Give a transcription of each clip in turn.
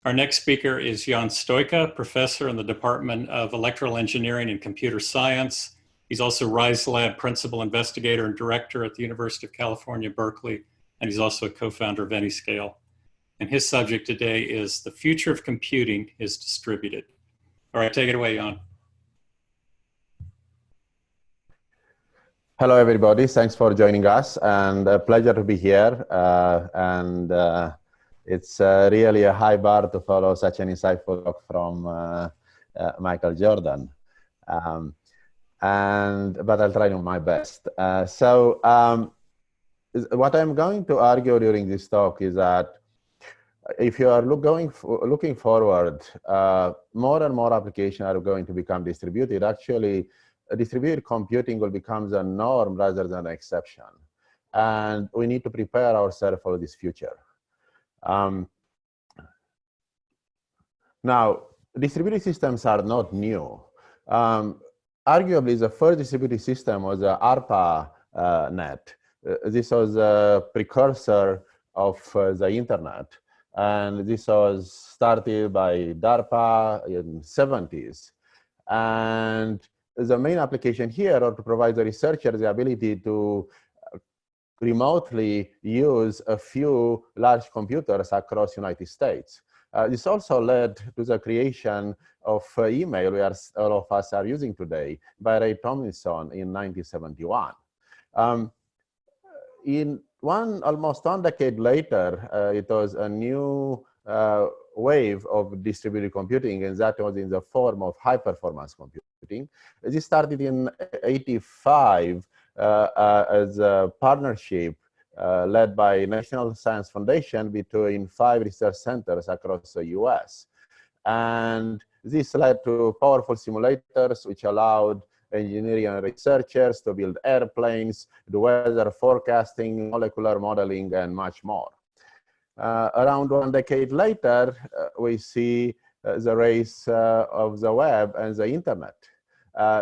Our next speaker is Jan Stoica, professor in the Department of Electrical Engineering and Computer Science. He's also RISE Lab principal investigator and director at the University of California, Berkeley, and he's also a co-founder of Anyscale. And his subject today is the future of computing is distributed. All right, take it away, Jan. Hello, everybody. Thanks for joining us, and a pleasure to be here. It's really a high bar to follow such an insightful talk from Michael Jordan. But I'll try my best. What I'm going to argue during this talk is that if you are looking forward, more and more applications are going to become distributed. Actually, distributed computing will become the norm rather than an exception. And we need to prepare ourselves for this future. Now, distributed systems are not new. Arguably, the first distributed system was the ARPA net. This was a precursor of the internet. And this was started by DARPA in the 70s. And the main application here are to provide the researchers the ability to remotely use a few large computers across the United States. This also led to the creation of email we all of us are using today by Ray Tomlinson in 1971. Almost one decade later, it was a new wave of distributed computing, and that was in the form of high-performance computing. This started in '85 as a partnership led by National Science Foundation between 5 research centers across the US. And this led to powerful simulators, which allowed engineering and researchers to build airplanes, do weather forecasting, molecular modeling, and much more. Around one decade later, we see the rise of the web and the internet.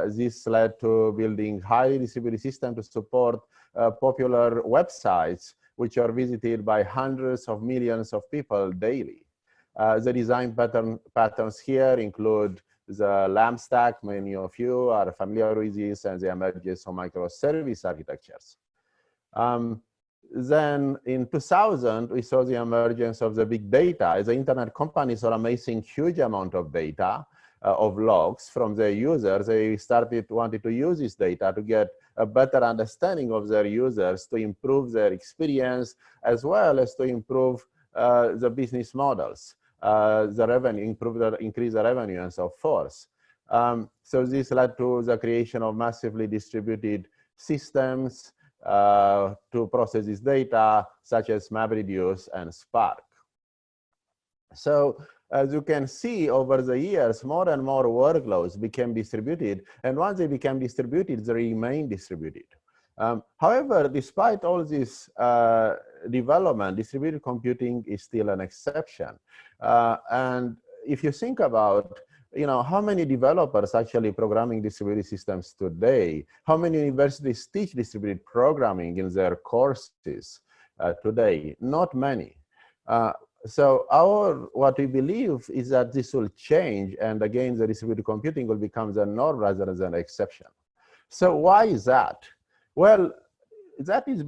This led to building highly distributed systems to support popular websites, which are visited by hundreds of millions of people daily. The design patterns here include the LAMP stack. Many of you are familiar with this, and the emergence of microservice architectures. Then in 2000, we saw the emergence of the big data. As the internet companies are amassing huge amount of data, of logs from their users, they wanted to use this data to get a better understanding of their users to improve their experience, as well as to improve the business models, the revenue, increase the revenue, and so forth. So this led to the creation of massively distributed systems to process this data, such as MapReduce and Spark. So as you can see, over the years, more and more workloads became distributed. And once they became distributed, they remain distributed. However, despite all this development, distributed computing is still an exception. And if you think about how many developers actually programming distributed systems today, how many universities teach distributed programming in their courses today? Not many. So what we believe is that this will change, and again, the distributed computing will become the norm rather than an exception. So why is that? Well, that is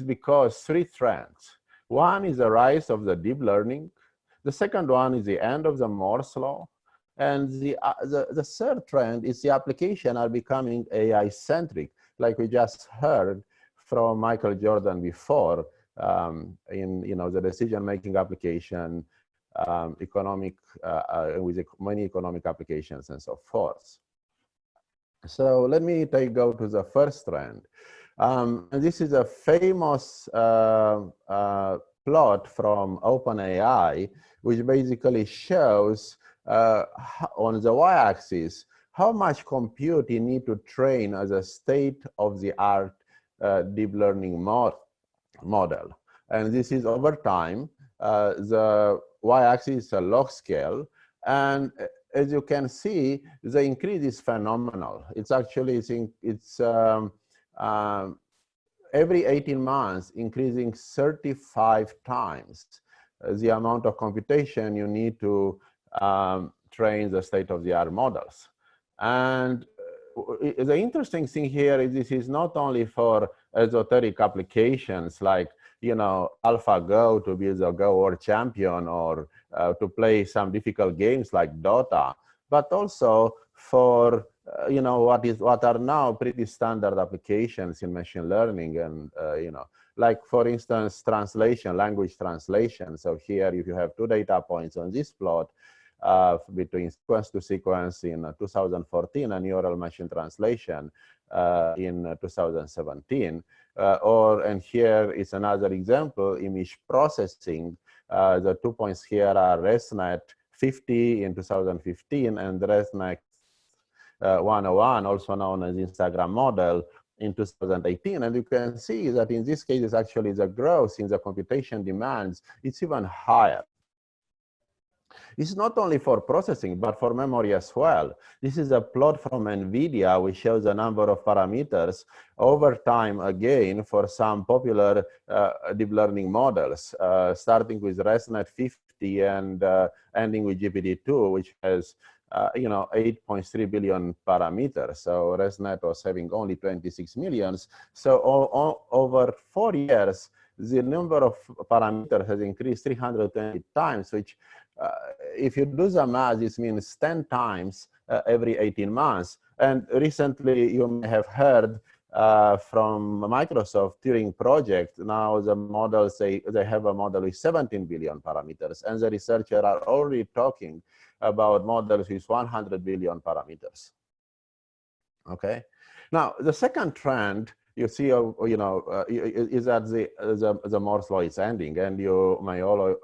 because 3 trends. One is the rise of the deep learning. The second one is the end of the Moore's law. And the third trend is the application are becoming AI-centric, like we just heard from Michael Jordan before, in the decision-making application, with many economic applications and so forth. So let me go to the first trend. And this is a famous plot from OpenAI, which basically shows on the y-axis how much compute you need to train as a state-of-the-art deep learning model. And this is over time. The y-axis is a log scale. And as you can see, the increase is phenomenal. It's actually, every 18 months, increasing 35 times. the amount of computation you need to train the state-of-the-art models. And the interesting thing here is this is not only for esoteric applications like, you know, AlphaGo to be the Go World Champion, or to play some difficult games like Dota, but also for you know, what are now pretty standard applications in machine learning, and you know, like for instance, translation, language translation. So here, if you have two data points on this plot, between sequence to sequence in 2014 and neural machine translation in 2017. And here is another example, image processing. The 2 points here are ResNet 50 in 2015 and ResNet 101, also known as Instagram model, in 2018. And you can see that in this case, it's actually the growth in the computation demands, it's even higher. It's not only for processing, but for memory as well. This is a plot from NVIDIA, which shows a number of parameters over time, again, for some popular deep learning models, starting with ResNet 50 and ending with GPT-2, which has you know, 8.3 billion parameters. So ResNet was having only 26 millions. So over 4 years, the number of parameters has increased 320 times, which if you do the math, this means 10 times every 18 months. And recently, you may have heard from Microsoft Turing project. Now the models, they have a model with 17 billion parameters, and the researchers are already talking about models with 100 billion parameters. Okay. Now the second trend you see, you know, is that the Moore's law is ending, and you may all,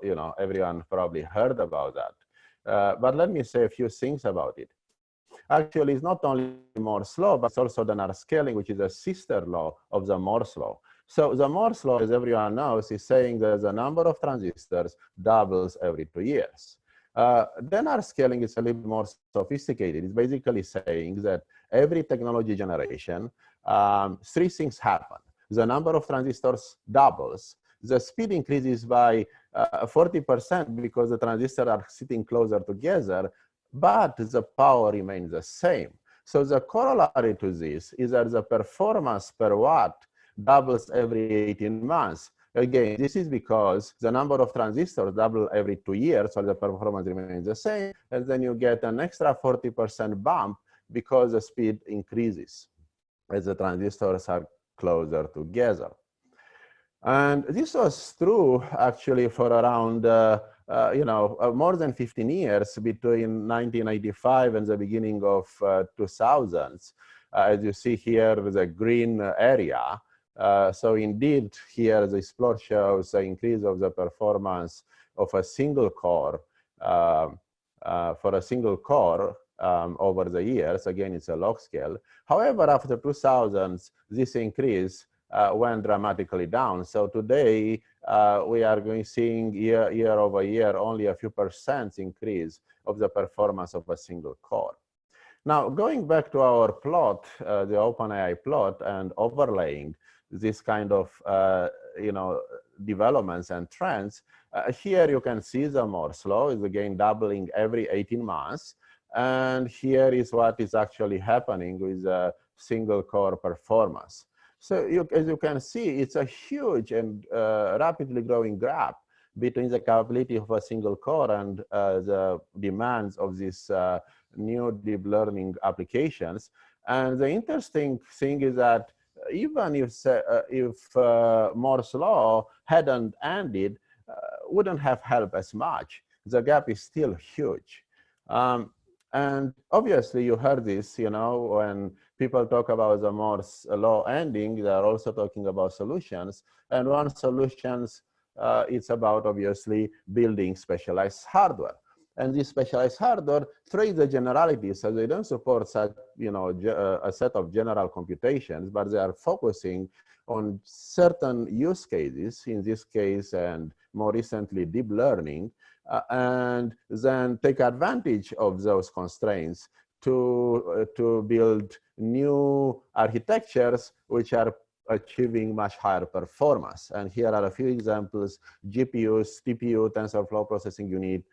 you know, everyone probably heard about that. But let me say a few things about it. Actually, it's not only Moore's law, but it's also the Anyscale, which is a sister law of the Moore's law. So the Moore's law, as everyone knows, is saying that the number of transistors doubles every 2 years. Then our scaling is a little more sophisticated. It's basically saying that every technology generation, 3 things happen. The number of transistors doubles. The speed increases by 40% because the transistors are sitting closer together, but the power remains the same. So the corollary to this is that the performance per watt doubles every 18 months. Again, this is because the number of transistors double every 2 years, so the performance remains the same, and then you get an extra 40% bump because the speed increases as the transistors are closer together. And this was true actually for around you know, more than 15 years, between 1985 and the beginning of 2000s. As you see here, the green area. So indeed, here this plot shows the increase of the performance of a single core for a single core over the years. Again, it's a log scale. However, after 2000s, this increase went dramatically down. So today, we are going seeing year over year only a few % increase of the performance of a single core. Now, going back to our plot, the OpenAI plot, and overlaying this kind of you know, developments and trends, here you can see the Moore's law is again doubling every 18 months. And here is what is actually happening with a single core performance. So as you can see, it's a huge and rapidly growing gap between the capability of a single core and the demands of these new deep learning applications. And the interesting thing is that even if Moore's law hadn't ended, wouldn't have helped as much. The gap is still huge. And obviously, you heard this, you know, when people talk about the Moore's law ending, they're also talking about solutions. And one solution it's about, obviously, building specialized hardware. And this specialized hardware traits the generalities, so they don't support such, you know, a set of general computations, but they are focusing on certain use cases, in this case, and more recently, deep learning, and then take advantage of those constraints to build new architectures which are achieving much higher performance. And here are a few examples: GPUs, TPU, TensorFlow Processing Unit,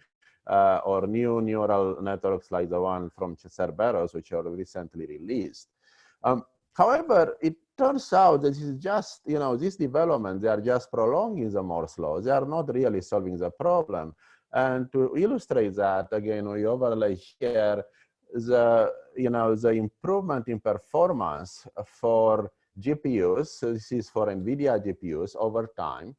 or new neural networks like the one from Cerberus, which are recently released. However, it turns out that this is just, this development, they are just prolonging the Moore's law. They are not really solving the problem. And to illustrate that, again, we overlay here the improvement in performance for GPUs. So this is for NVIDIA GPUs over time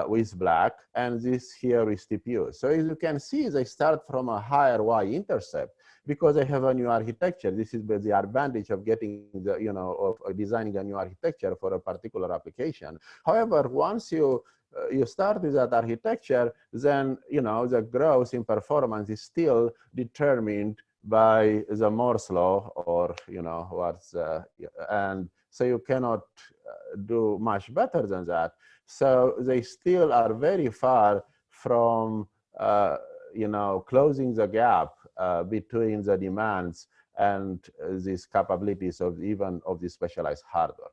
with black, and this here is TPU. So as you can see, they start from a higher y-intercept because they have a new architecture. This is the advantage of getting of designing a new architecture for a particular application. However, once you start with that architecture, then the growth in performance is still determined by the Moore's law, or and so you cannot do much better than that. So they still are very far from closing the gap between the demands and these capabilities of the specialized hardware.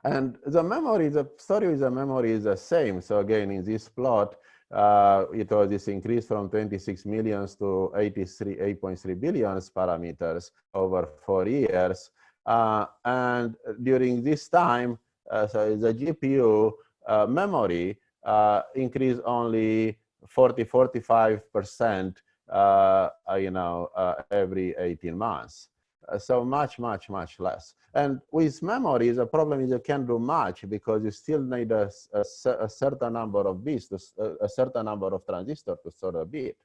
And the story with the memory is the same. So again, in this plot, it was this increase from 26 millions to 8.3 billion parameters over 4 years. And during this time, so the GPU memory increased only 45% every 18 months. So much less. And with memory, the problem is you can't do much because you still need a certain number of bits, a certain number of transistors to store a bit.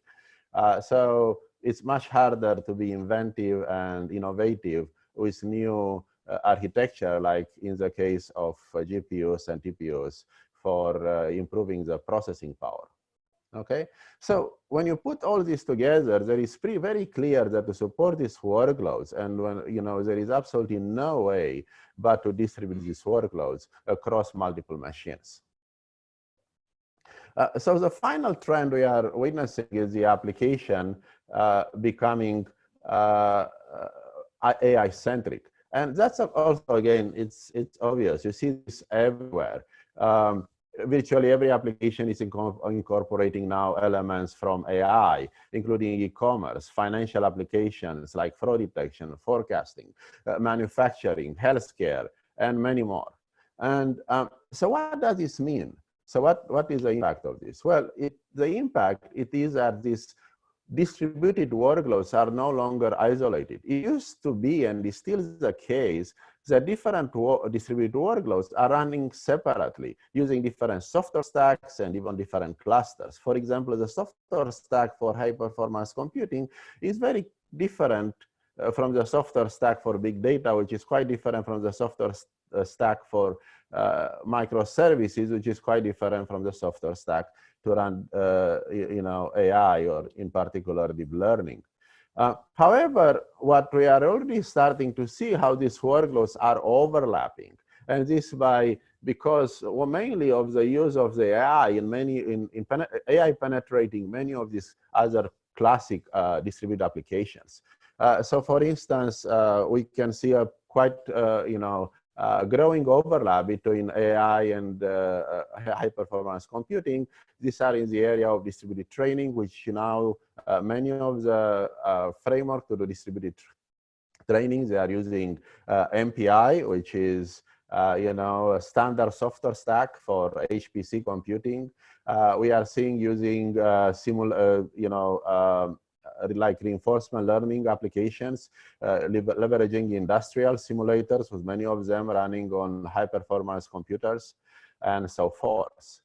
So it's much harder to be inventive and innovative with new architecture, like in the case of GPUs and TPUs, for improving the processing power. Okay, so when you put all this together, there is very clear that to support these workloads, and when there is absolutely no way but to distribute these workloads across multiple machines. So the final trend we are witnessing is the application becoming AI-centric. And that's also, again, it's obvious. You see this everywhere. Virtually every application is incorporating now elements from AI, including e-commerce, financial applications like fraud detection, forecasting, manufacturing, healthcare, and many more. And so what does this mean? So what is the impact of this? Well, the impact is that these distributed workloads are no longer isolated. It used to be, and is still the case, that different distributed workloads are running separately using different software stacks and even different clusters. For example, the software stack for high-performance computing is very different from the software stack for big data, which is quite different from the software stack for microservices, which is quite different from the software stack to run AI, or in particular deep learning. However, what we are already starting to see how these workloads are overlapping, and this because mainly of the use of the AI in AI penetrating many of these other classic distributed applications. So, for instance, we can see a quite growing overlap between AI and high-performance computing. These are in the area of distributed training, which now many of the framework to do distributed training, they are using MPI, which is a standard software stack for HPC computing. We are seeing using like reinforcement learning applications, leveraging industrial simulators, with many of them running on high-performance computers, and so forth.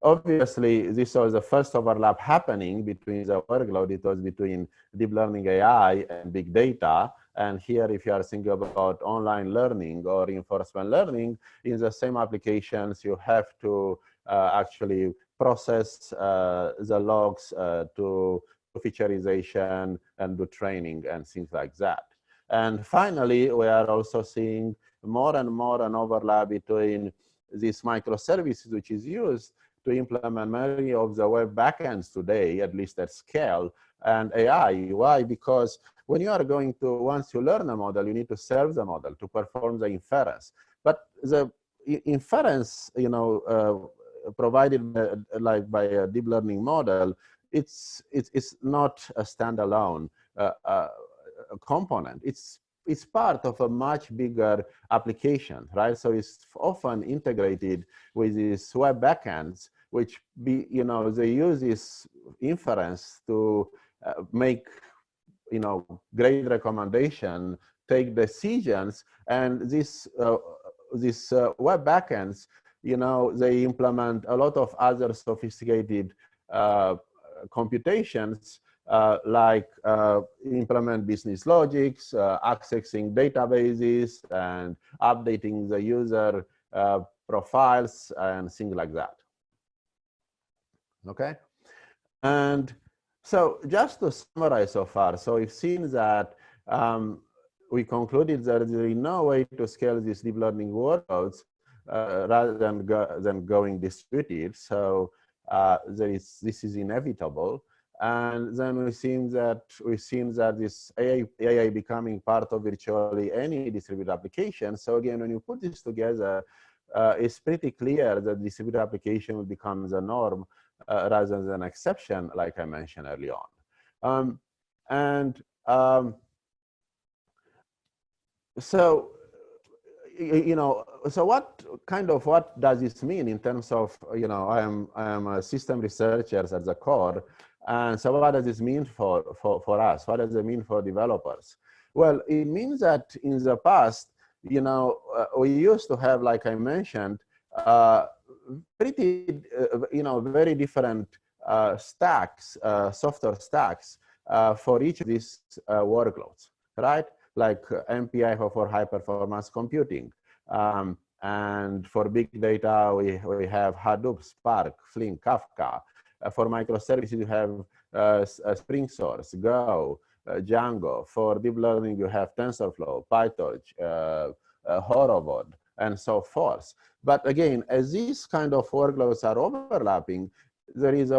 Obviously, this was the first overlap happening between the workload. It was between deep learning AI and big data. And here, if you are thinking about online learning or reinforcement learning, in the same applications, you have to actually process the logs to featureization and do training and things like that. And finally, we are also seeing more and more an overlap between these microservices, which is used to implement many of the web backends today, at least at scale, and AI. Why? Because when you are going to, once you learn a model, you need to serve the model to perform the inference. But the inference, provided by a deep learning model, it's not a standalone component. It's part of a much bigger application, right? So it's often integrated with these web backends, which they use this inference to make great recommendation, take decisions, and these web backends, they implement a lot of other sophisticated computations, like implement business logics, accessing databases, and updating the user profiles and things like that. Okay, and so just to summarize so far, so we've seen that we concluded that there is no way to scale these deep learning workloads rather than going distributed. So this is inevitable. And then we've seen that this AI becoming part of virtually any distributed application. So again, when you put this together, it's pretty clear that distributed application will become the norm rather than an exception, like I mentioned early on. So what does this mean in terms of, I am a system researcher at the core, and so what does this mean for us? What does it mean for developers? Well, it means that in the past, we used to have, like I mentioned, pretty, very different stacks, software stacks for each of these workloads, right? Like MPI for high performance computing. And for big data, we have Hadoop, Spark, Flink, Kafka. For microservices, you have Spring Source, Go, Django. For deep learning, you have TensorFlow, PyTorch, Horovod, and so forth. But again, as these kind of workloads are overlapping, there is an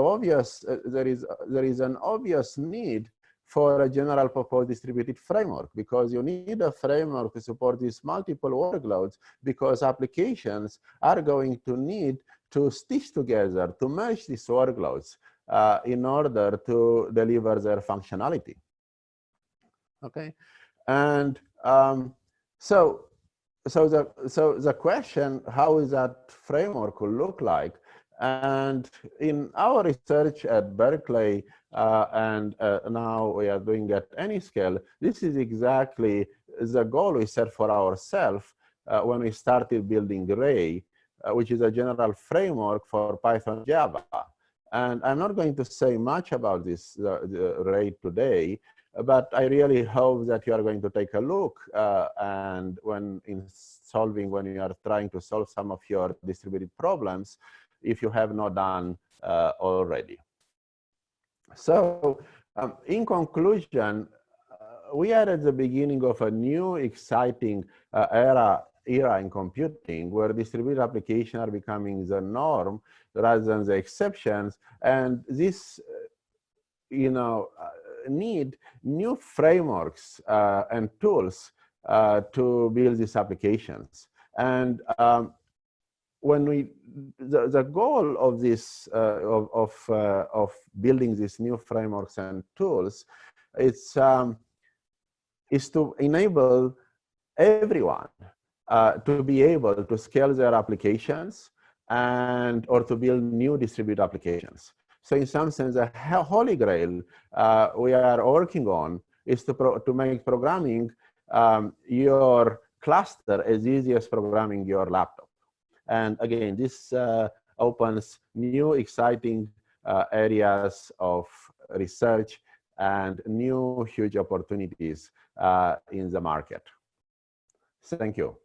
obvious need for a general purpose distributed framework, because you need a framework to support these multiple workloads, because applications are going to need to stitch together, to merge these workloads in order to deliver their functionality. Okay, and so the question, how is that framework will look like? And in our research at Berkeley, and now we are doing at Anyscale, this is exactly the goal we set for ourselves when we started building Ray, which is a general framework for Python Java. And I'm not going to say much about this Ray today, but I really hope that you are going to take a look and when you are trying to solve some of your distributed problems, if you have not done already. So in conclusion, we are at the beginning of a new exciting era in computing, where distributed applications are becoming the norm rather than the exceptions, and this need new frameworks and tools to build these applications. And when the goal of this of building these new frameworks and tools is to enable everyone to be able to scale their applications or to build new distributed applications. So in some sense, the holy grail we are working on is to make programming your cluster as easy as programming your laptop. And again, this opens new exciting areas of research and new huge opportunities in the market. Thank you.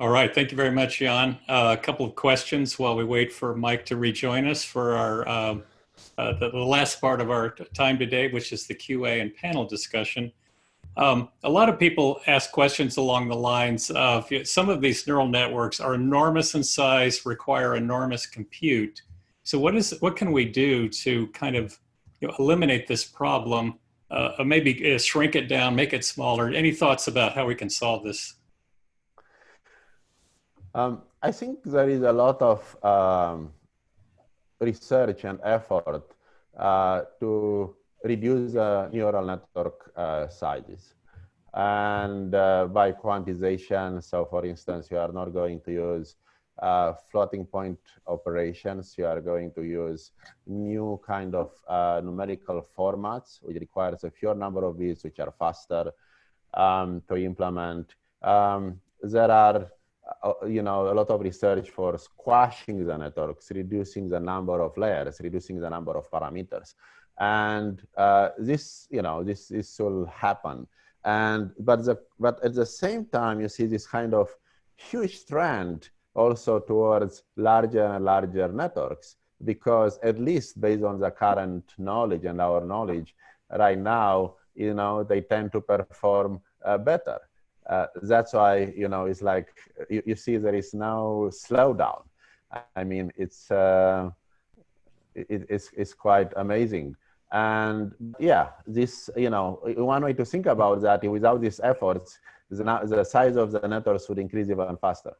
All right, thank you very much, Jan. A couple of questions while we wait for Mike to rejoin us for our the last part of our time today, which is the QA and panel discussion. A lot of people ask questions along the lines of some of these neural networks are enormous in size, require enormous compute. So what can we do to kind of eliminate this problem, maybe shrink it down, make it smaller? Any thoughts about how we can solve this? I think there is a lot of research and effort to reduce neural network sizes. And by quantization, so for instance, you are not going to use floating point operations. You are going to use new kind of numerical formats, which requires a fewer number of bits, which are faster to implement. There are a lot of research for squashing the networks, reducing the number of layers, reducing the number of parameters. And this will happen. But at the same time, you see this kind of huge trend also towards larger and larger networks, because at least based on the current knowledge and our knowledge right now, they tend to perform better. That's why, it's like you see there is no slowdown. I mean, it's quite amazing. And yeah, this, one way to think about that, without these efforts, the size of the networks would increase even faster.